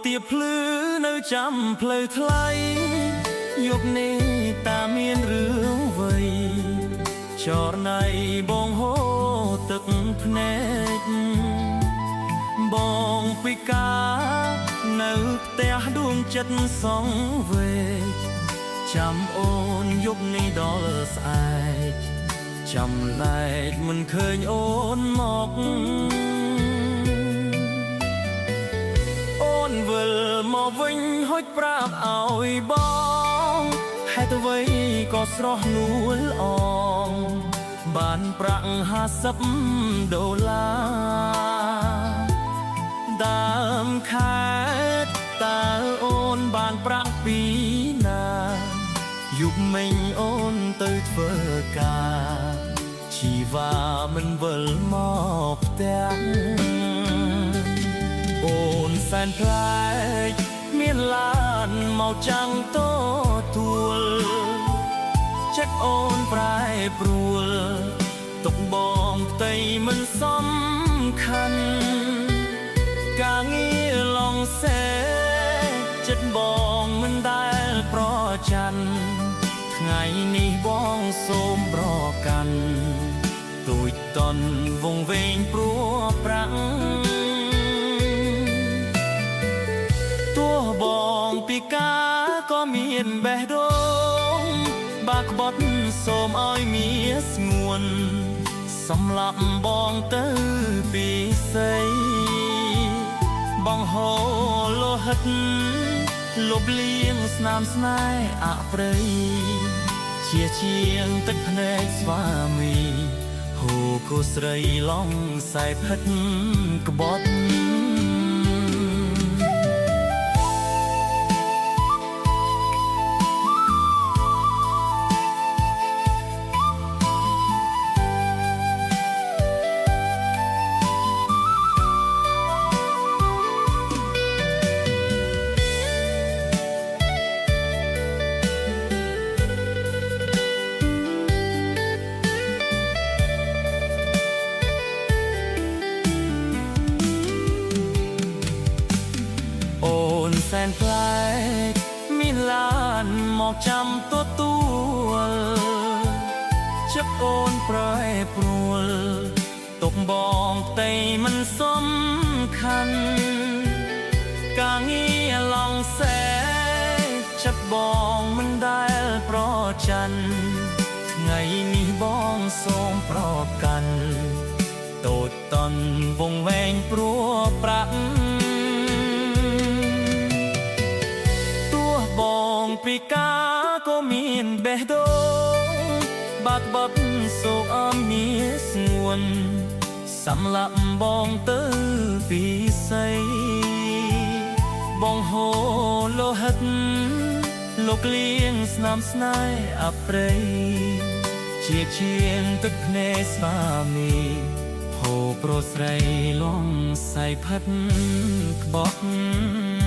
ទៀបភ្លឺនៅចាំផ្លូវថ្លៃយប់នេះតាមានរឿងអ្វីចរណៃបងហូរទឹកភ្នែកបងពិការនៅផ្ទះដួងចិត្តសងវេចាំអូនយប់នេះដល់ស្អែកចាំឡែកមិនឃើញអូនមកអូនវិលមកវិញហុចប្រាប់ឲ្យបងហេតុអ្វីក៏ស្រស់នួលអងបានប្រាក់$50ដើមខែតើអូនបានប្រាក់ពីណាយប់មិញអូនទៅធ្វើការជីវ៉ាមិនវិលមកផ្ទះអូនសែនប្លែកមានឡានមកចាំងទទួលចិត្តអូនប្រែប្រួលទុកបងផ្ទៃមិនសំខាន់ការងារឡងសេចិត្តបងមិនដែលប្រច័ណ្ឌថ្ងៃនេះបងសូមប្រកាន់ទូចតន់វងវែងព្រោះប្រាំងទោះបងពិការក៏មានបេះដូងបាក់ក្បត់សូមឲ្យមានស្ងួនសម្លាប់បងទៅពីស័យបងហូរលោហិតលុបលៀងស្នាមស្នេហ៍អប្រិយជាជាងទឹកភ្នែកស្វាមីហូរគូស្រីឡងសែផិតក្បត់សែនប្លែកមានឡានមកចាំទទួលចិត្តអូនប្រែប្រួលទុកបងផ្ទៃមិនសំខាន់ការងារឡងសេចិត្តបងមិនដែលប្រច័ណ្ឌថ្ងៃនេះបងសូមប្រកាន់តូចតន់វងវែងព្រោះប្រាក់បងពិការក៏មានបេះដូងបាក់បាត់សោកអមមានស្ងួនសម្លាប់បងទៅពីស័យបងហូរលោហិតលោកលៀងស្នាមស្នេហ៍អប្រិយជាជាងទឹកភ្នែកស្វាមីហូរប្រុសស្រីឡងសៃផិតក្បត់